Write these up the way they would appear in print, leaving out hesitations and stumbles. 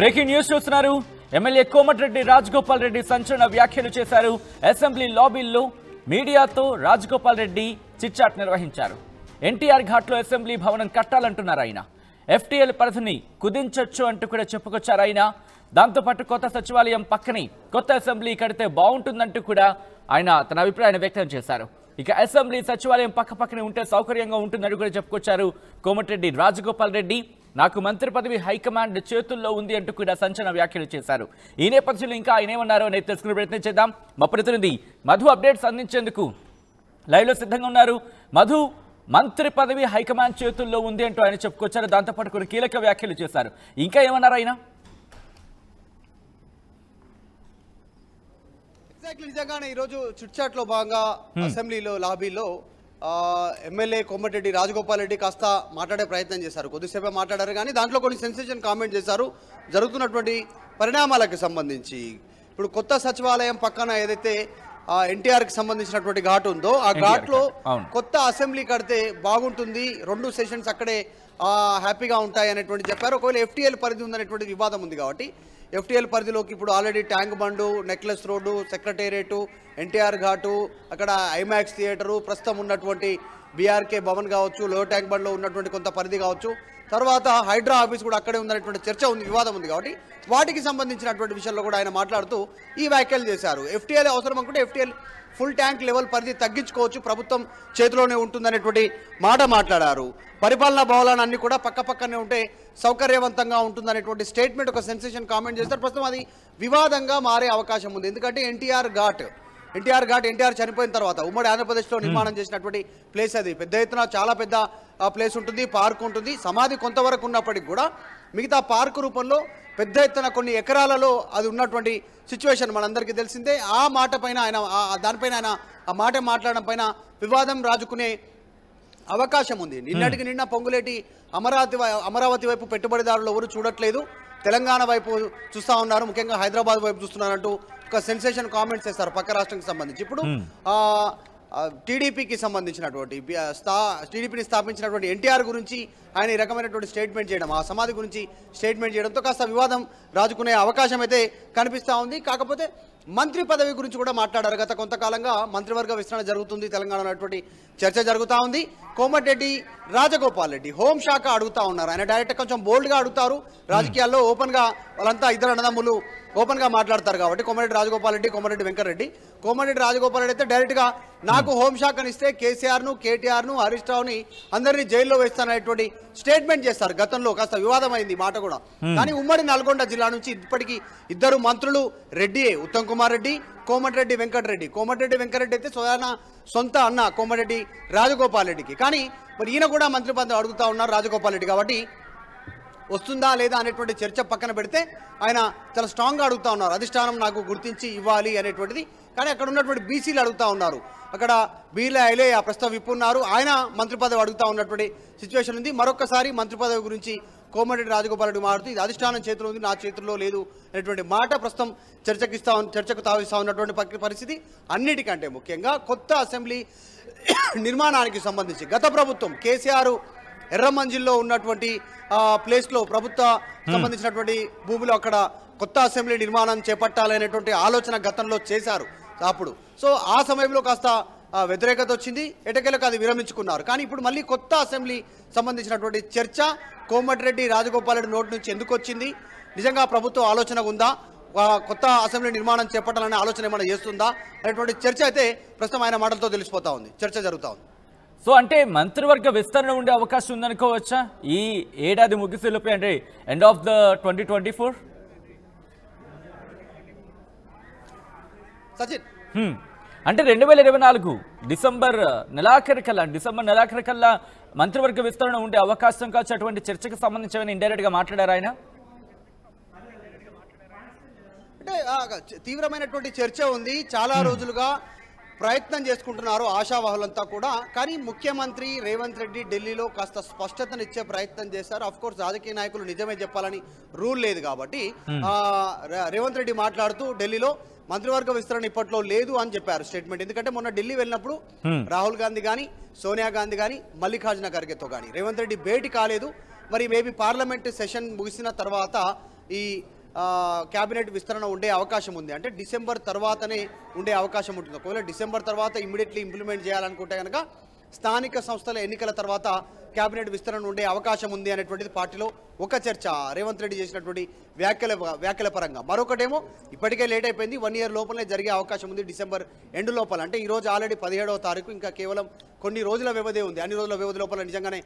Breaking news చూస్తున్నారు. MLA Komatireddy Rajagopal Reddy సంచలన వ్యాఖ్యలు చేశారు. అసెంబ్లీ లాబీల్లో మీడియాతో రాజగోపాల్ రెడ్డి చిట్చాట్ నిర్వహించారు. ఎన్టీఆర్ ఘాట్లో అసెంబ్లీ భవనం కట్టాలంటున్నారు ఆయన. ఎఫ్టీఎల్ పరిధిని కుదించొచ్చు అంటూ కూడా చెప్పుకొచ్చారు ఆయన. దాంతోపాటు కొత్త సచివాలయం పక్కనే కొత్త అసెంబ్లీ కడితే బాగుంటుందంటూ కూడా ఆయన తన అభిప్రాయాన్ని వ్యక్తం చేశారు. ఇక అసెంబ్లీ సచివాలయం పక్కపక్కనే ఉంటే సౌకర్యంగా ఉంటుందని కూడా చెప్పుకొచ్చారు కోమటిరెడ్డి రాజగోపాల్ రెడ్డి. నాకు మంత్రి పదవి హైకమాండ్ చేతుల్లో ఉంది అంటూ కూడా సంచలన వ్యాఖ్యలు చేశారు. ఈ నేపథ్యంలో ఇంకా ఆయన ఏమన్నారో అనేది తెలుసుకునే ప్రయత్నం చేద్దాం. మా ప్రతినిధి మధు అప్డేట్స్ అందించేందుకు లైవ్ లో సిద్ధంగా ఉన్నారు. మధు, మంత్రి పదవి హైకమాండ్ చేతుల్లో ఉంది అంటూ ఆయన చెప్పుకొచ్చారు. దాంతోపాటు కొన్ని కీలక వ్యాఖ్యలు చేశారు. ఇంకా ఏమన్నారు ఆయన? నిజంగానే ఈరోజు చిట్చాట్లో భాగంగా అసెంబ్లీలో లాబీలో ఎమ్మెల్యే కోమటిరెడ్డి రాజగోపాల్ రెడ్డి కాస్త మాట్లాడే ప్రయత్నం చేశారు. కొద్దిసేపే మాట్లాడారు కానీ దాంట్లో కొన్ని సెన్సేషన్ కామెంట్ చేశారు జరుగుతున్నటువంటి పరిణామాలకు సంబంధించి. ఇప్పుడు కొత్త సచివాలయం పక్కన ఏదైతే ఎన్టీఆర్కి సంబంధించినటువంటి ఘాట్ ఉందో ఆ ఘాట్లో కొత్త అసెంబ్లీ కడితే బాగుంటుంది, 2 సెషన్స్ అక్కడే హ్యాపీగా ఉంటాయి అనేటువంటి చెప్పారు. ఒకవేళ ఎఫ్టీఎల్ పరిధి ఉందనేటువంటి వివాదం ఉంది కాబట్టి ఎఫ్టీఎల్ పరిధిలోకి ఇప్పుడు ఆల్రెడీ ట్యాంక్ బండు, నెక్లెస్ రోడ్డు, సెక్రటేరియట్, ఎన్టీఆర్ ఘాటు, అక్కడ ఐమాక్స్ థియేటరు, ప్రస్తుతం ఉన్నటువంటి బీఆర్కే భవన్ కావచ్చు, లో ట్యాంక్ బండ్లో ఉన్నటువంటి కొంత పరిధి కావచ్చు, తర్వాత హైడ్రా ఆఫీస్ కూడా అక్కడే ఉందనేటువంటి చర్చ ఉంది, వివాదం ఉంది. కాబట్టి వాటికి సంబంధించినటువంటి విషయంలో కూడా ఆయన మాట్లాడుతూ ఈ వ్యాఖ్యలు చేశారు. ఎఫ్టీఎల్ అవసరం అనుకుంటే ఎఫ్టీఎల్ ఫుల్ ట్యాంక్ లెవెల్ పరిధి తగ్గించుకోవచ్చు, ప్రభుత్వం చేతిలోనే ఉంటుందనేటువంటి మాట మాట్లాడారు. పరిపాలనా భవనాలు అన్ని కూడా పక్కనే ఉంటే సౌకర్యవంతంగా ఉంటుందనేటువంటి స్టేట్మెంట్, ఒక సెన్సేషన్ కామెంట్ చేస్తారు. ప్రస్తుతం అది వివాదంగా మారే అవకాశం ఉంది. ఎందుకంటే ఎన్టీఆర్ ఘాట్ ఎన్టీఆర్ చనిపోయిన తర్వాత ఉమ్మడి ఆంధ్రప్రదేశ్లో నిర్మాణం చేసినటువంటి ప్లేస్ అది. పెద్ద ఎత్తున చాలా పెద్ద ప్లేస్ ఉంటుంది, పార్క్ ఉంటుంది. సమాధి కొంతవరకు ఉన్నప్పటికీ కూడా మిగతా పార్కు రూపంలో పెద్ద ఎత్తున కొన్ని ఎకరాలలో అది ఉన్నటువంటి సిచ్యువేషన్ మనందరికీ తెలిసిందే. ఆ మాట పైన ఆయన దానిపైన ఆయన ఆ మాట మాట్లాడడం పైన వివాదం రాజుకునే అవకాశం ఉంది. నిన్నటికి నిన్న పొంగులేటి అమరావతి వైపు పెట్టుబడిదారులు ఎవరు చూడట్లేదు, తెలంగాణ వైపు చూస్తూ ఉన్నారు, ముఖ్యంగా హైదరాబాద్ వైపు చూస్తున్నారంటూ ఒక సెన్సేషన్ కామెంట్స్ చేస్తారు పక్క రాష్ట్రానికి సంబంధించి. ఇప్పుడు టీడీపీకి సంబంధించినటువంటి టీడీపీని స్థాపించినటువంటి ఎన్టీఆర్ గురించి ఆయన ఈ రకమైనటువంటి స్టేట్మెంట్ చేయడం, ఆ సమాధి గురించి స్టేట్మెంట్ చేయడంతో కాస్త వివాదం రాజుకునే అవకాశం అయితే కనిపిస్తూ ఉంది. కాకపోతే మంత్రి పదవి గురించి కూడా మాట్లాడారు. గత కొంతకాలంగా మంత్రివర్గ విస్తరణ జరుగుతుంది తెలంగాణలో అటువంటి చర్చ జరుగుతూ ఉంది. కోమటిరెడ్డి రాజగోపాల్ రెడ్డి హోంశాఖ అడుగుతా ఉన్నారు. ఆయన డైరెక్ట్ కొంచెం బోల్డ్గా అడుగుతారు. రాజకీయాల్లో ఓపెన్గా వాళ్ళంతా ఇద్దరు అన్నదమ్ములు ఓపెన్గా మాట్లాడతారు కాబట్టి కోమటిరెడ్డి రాజగోపాల్ రెడ్డి, కోమటిరెడ్డి వెంకటరెడ్డి. కోమటిరెడ్డి రాజగోపాల్ రెడ్డి అయితే డైరెక్ట్గా నాకు హోంశాఖను ఇస్తే కేసీఆర్ను, కేటీఆర్ను, హరీష్ రావుని అందరినీ జైల్లో వేస్తాననేటువంటి స్టేట్మెంట్ చేస్తారు. గతంలో కాస్త వివాదమైంది మాట కూడా. కానీ ఉమ్మడి నల్గొండ జిల్లా నుంచి ఇప్పటికీ ఇద్దరు మంత్రులు రెడ్డియే, ఉత్తమ్ కుమార్ రెడ్డి, కోమటిరెడ్డి వెంకటరెడ్డి. కోమటిరెడ్డి వెంకటరెడ్డి అయితే సొంత అన్న కోమటిరెడ్డి రాజగోపాల్ రెడ్డికి. కానీ మరి ఈయన కూడా మంత్రి పదవి అడుగుతా ఉన్నారు రాజగోపాల్ రెడ్డి. కాబట్టి వస్తుందా లేదా అనేటువంటి చర్చ పక్కన పెడితే ఆయన చాలా స్ట్రాంగ్గా అడుగుతా ఉన్నారు, అధిష్టానం నాకు గుర్తించి ఇవ్వాలి అనేటువంటిది. కానీ అక్కడ ఉన్నటువంటి బీసీలు అడుగుతా ఉన్నారు. అక్కడ బీర్లా ఐలే ఆ ప్రస్తుతం విప్పున్నారు, ఆయన మంత్రి పదవి అడుగుతా ఉన్నటువంటి సిచ్యువేషన్ ఉంది. మరొకసారి మంత్రి పదవి గురించి కోమటిరెడ్డి రాజగోపాల్ రెడ్డి మాట్లాడుతూ ఇది అధిష్టానం చేతిలో ఉంది, నా చేతుల్లో లేదు అనేటువంటి మాట ప్రస్తుతం చర్చకు తావిస్తూ ఉన్నటువంటి పరిస్థితి. అన్నిటికంటే ముఖ్యంగా కొత్త అసెంబ్లీ నిర్మాణానికి సంబంధించి గత ప్రభుత్వం కేసీఆర్ ఎర్రమంజిల్లో ఉన్నటువంటి ప్లేస్లో ప్రభుత్వ సంబంధించినటువంటి భూమిలో అక్కడ కొత్త అసెంబ్లీ నిర్మాణం చేపట్టాలనేటువంటి ఆలోచన గతంలో చేశారు అప్పుడు. సో ఆ సమయంలో కాస్త వ్యతిరేకత వచ్చింది, ఎటకెలకు అది విరమించుకున్నారు. కానీ ఇప్పుడు మళ్ళీ కొత్త అసెంబ్లీ సంబంధించినటువంటి చర్చ కోమటిరెడ్డి రాజగోపాల్ రెడ్డి నోటి నుంచి ఎందుకు వచ్చింది, నిజంగా ప్రభుత్వం ఆలోచన ఉందా, కొత్త అసెంబ్లీ నిర్మాణం చేపట్టాలనే ఆలోచన ఏమైనా చేస్తుందా అనేటువంటి చర్చ అయితే ప్రస్తుతం ఆయన మాటలతో తెలిసిపోతా ఉంది, చర్చ జరుగుతూ ఉంది. సో అంటే మంత్రివర్గ విస్తరణ ఉండే అవకాశం ఉందనుకోవచ్చా ఈ ఏడాది ముగిసేలోపే, అంటే ఎండ్ ఆఫ్ ద 2024? సచిన్ అంటే 2024 డిసెంబర్ నెలాఖరు కల్లా మంత్రివర్గ విస్తరణ ఉండే అవకాశం కావచ్చు. అటువంటి చర్చకు సంబంధించి ఇండైరెక్ట్ గా మాట్లాడారు ఆయన. అంటే తీవ్రమైనటువంటి చర్చ ఉంది, చాలా రోజులుగా ప్రయత్నం చేసుకుంటున్నారు ఆశావాహులంతా కూడా. కానీ ముఖ్యమంత్రి రేవంత్ రెడ్డి ఢిల్లీలో కాస్త స్పష్టతనిచ్చే ప్రయత్నం చేశారు. అఫ్ కోర్స్ రాజకీయ నాయకులు నిజమే చెప్పాలని రూల్ లేదు కాబట్టి రేవంత్ రెడ్డి మాట్లాడుతూ ఢిల్లీలో మంత్రివర్గ విస్తరణ ఇప్పట్లో లేదు అని చెప్పారు స్టేట్మెంట్. ఎందుకంటే మొన్న ఢిల్లీ వెళ్ళినప్పుడు రాహుల్ గాంధీ కానీ, సోనియా గాంధీ కానీ, మల్లికార్జున ఖర్గేతో కానీ రేవంత్ రెడ్డి భేటీ కాలేదు. మరి మేబీ పార్లమెంట్ సెషన్ ముగిసిన తర్వాత ఈ క్యాబినెట్ విస్తరణ ఉండే అవకాశం ఉంది. అంటే డిసెంబర్ తర్వాతనే ఉండే అవకాశం ఉంటుంది. ఒకవేళ డిసెంబర్ తర్వాత ఇమ్మీడియట్లీ ఇంప్లిమెంట్ చేయాలనుకుంటే కనుక స్థానిక సంస్థల ఎన్నికల తర్వాత క్యాబినెట్ విస్తరణ ఉండే అవకాశం ఉంది అనేటువంటిది పార్టీలో ఒక చర్చ. రేవంత్ రెడ్డి చేసినటువంటి వ్యాఖ్యల పరంగా. మరొకటేమో ఇప్పటికే లేట్ అయిపోయింది, 1 year లోపలనే జరిగే అవకాశం ఉంది డిసెంబర్ ఎండ్ లోపల. అంటే ఈరోజు ఆల్రెడీ 17వ తారీఖు, ఇంకా కేవలం కొన్ని రోజుల వ్యవధి ఉంది. అన్ని రోజుల వ్యవధి లోపల నిజంగానే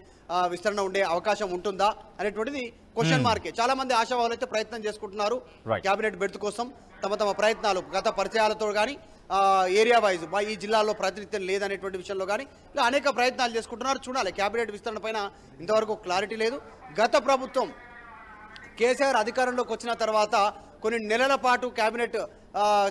విస్తరణ ఉండే అవకాశం ఉంటుందా అనేటువంటిది క్వశ్చన్ మార్కే. చాలా మంది ఆశావాహులు అయితే ప్రయత్నం చేసుకుంటున్నారు క్యాబినెట్ బెర్త్ కోసం. తమ ప్రయత్నాలు గత పరిచయాలతో కానీ ఏరియా వైజ్ ఈ జిల్లాలో ప్రాతినిధ్యం లేదనేటువంటి విషయంలో కానీ ఇలా అనేక ప్రయత్నాలు చేసుకుంటున్నారు. చూడాలి. క్యాబినెట్ విస్తరణ పైన ఇంతవరకు క్లారిటీ లేదు. గత ప్రభుత్వం కేసీఆర్ అధికారంలోకి వచ్చిన తర్వాత కొన్ని నెలల పాటు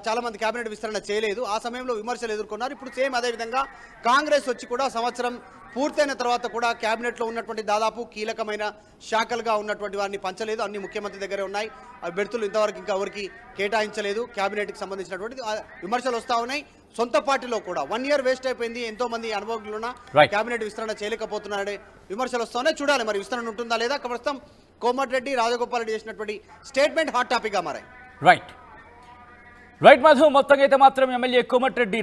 చాలామంది క్యాబినెట్ విస్తరణ చేయలేదు. ఆ సమయంలో విమర్శలు ఎదుర్కొన్నారు. ఇప్పుడు సేమ్ అదేవిధంగా కాంగ్రెస్ వచ్చి కూడా సంవత్సరం పూర్తయిన తర్వాత కూడా క్యాబినెట్లో ఉన్నటువంటి దాదాపు కీలకమైన శాఖలుగా ఉన్నటువంటి వారిని పంచలేదు. అన్ని ముఖ్యమంత్రి దగ్గరే ఉన్నాయి. ఆ బెర్తులు ఇంతవరకు ఇంకా ఎవరికి కేటాయించలేదు. క్యాబినెట్కి సంబంధించినటువంటి విమర్శలు వస్తూ ఉన్నాయి. సొంత పార్టీలో కూడా 1 year వేస్ట్ అయిపోయింది, ఎంతో మంది అనుభవజ్ఞులున్న క్యాబినెట్ విస్తరణ చేయలేకపోతున్నారనే విమర్శలు వస్తున్నాయి. చూడాలి మరి విస్తరణ ఉంటుందా లేదా. ప్రస్తుతం కోమటిరెడ్డి, రాజగోపాల్ రెడ్డి చేసినటువంటి స్టేట్మెంట్ హాట్ టాపిక్గా మారాయి. రైట్ మధు, మొత్తంగా అయితే మాత్రం ఎమ్మెల్యే కోమటిరెడ్డి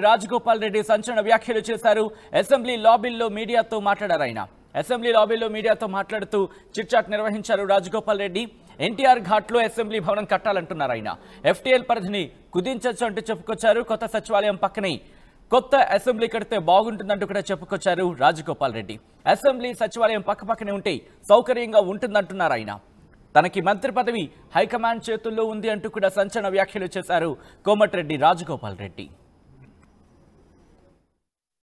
రాజగోపాల్ రెడ్డి సంచలన వ్యాఖ్యలు చేశారు. అసెంబ్లీ లాబీల్లో మీడియాతో మాట్లాడారు ఆయన. అసెంబ్లీ లాబీలో మీడియాతో మాట్లాడుతూ చిట్చాట్ నిర్వహించారు రాజగోపాల్ రెడ్డి. ఎన్టీఆర్ ఘాట్లో అసెంబ్లీ భవనం కట్టాలంటున్నారు ఆయన. FTL పరిధిని కుదించొచ్చు అంటూ చెప్పుకొచ్చారు. కొత్త సచివాలయం పక్కనే కొత్త అసెంబ్లీ కడితే బాగుంటుందంటూ కూడా చెప్పుకొచ్చారు రాజగోపాల్ రెడ్డి. అసెంబ్లీ సచివాలయం పక్కపక్కనే ఉంటే సౌకర్యంగా ఉంటుందంటున్నారు ఆయన. తనకి మంత్రి పదవి హైకమాండ్ చేతుల్లో ఉంది అంటూ కూడా సంచలన వ్యాఖ్యలు చేశారు కోమటిరెడ్డి రాజగోపాల్ రెడ్డి.